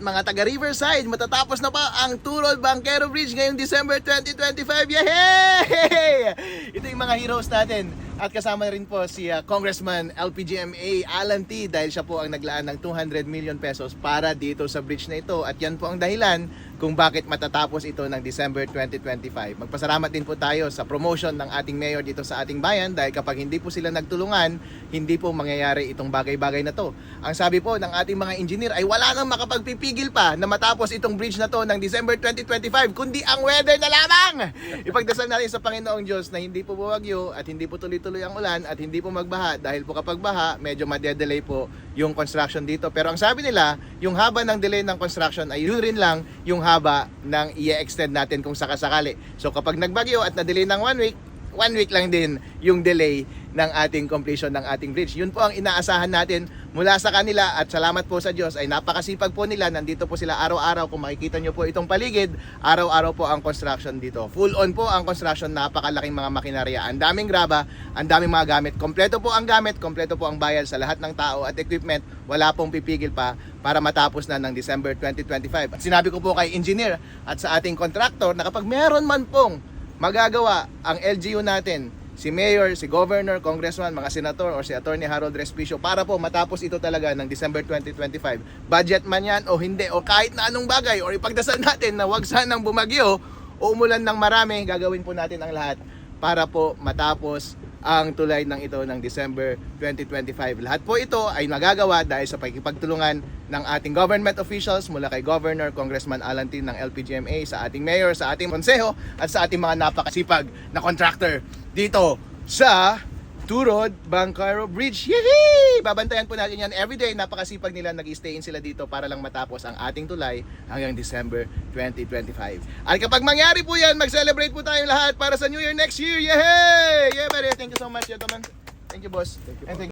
Mga taga Riverside, matatapos na pa ang Turod Banquero Bridge ngayong December 2025. Yay! Ito yung mga heroes natin. At kasama rin po si Congressman LPGMA Alan T. dahil siya po ang naglaan ng 200 million pesos para dito sa bridge na ito. At yan po ang dahilan kung bakit matatapos ito ng December 2025. Magpasalamat din po tayo sa promotion ng ating mayor dito sa ating bayan dahil kapag hindi po sila nagtulungan, hindi po mangyayari itong bagay-bagay na to. Ang sabi po ng ating mga engineer ay wala nang makapagpipigil pa na matapos itong bridge na to ng December 2025 kundi ang weather na lamang. Ipagdasal natin sa Panginoong Diyos na hindi po buwagyo at hindi po tuloy-tuloy ang ulan at hindi po magbaha dahil po kapag baha medyo madedelay po yung construction dito. Pero ang sabi nila, yung haba ng delay ng construction ay yun rin lang yung haba ng i-extend natin kung sakasakali. So kapag nagbagyo at na-delay ng 1 week lang din yung delay ng ating completion ng ating bridge. Yun po ang inaasahan natin mula sa kanila at salamat po sa Diyos ay napakasipag po nila. Nandito po sila araw-araw. Kung makikita nyo po itong paligid, araw-araw po ang construction dito. Full on po ang construction, napakalaking mga makinarya. Ang daming graba, ang daming mga gamit. Kompleto po ang gamit, kompleto po ang bayad sa lahat ng tao at equipment. Wala pong pipigil pa para matapos na ng December 2025. At sinabi ko po kay engineer at sa ating contractor na kapag meron man pong magagawa ang LGU natin, si Mayor, si Governor, Congressman, mga Senator o si Attorney Harold Respicio para po matapos ito talaga ng December 2025. Budget man yan o hindi o kahit na anong bagay o ipagdasal natin na wag sanang bumagyo o umulan ng marami, gagawin po natin ang lahat para po matapos ang tulay ng ito ng December 2025. Lahat po ito ay nagagawa dahil sa pagkipagtulungan ng ating government officials mula kay Governor, Congressman Alan T. ng LPGMA, sa ating mayor, sa ating konseho at sa ating mga napakasipag na contractor dito sa Turod Banquero Bridge. Yehey! Babantayan po natin yan everyday. Napakasipag nila, nag-stay in sila dito para lang matapos ang ating tulay hanggang December 2025. At kapag mangyari po yan, mag-celebrate po tayong lahat para sa New Year next year. Yehey! Yeah, buddy. Thank you so much, gentlemen. Thank you, boss. Thank you.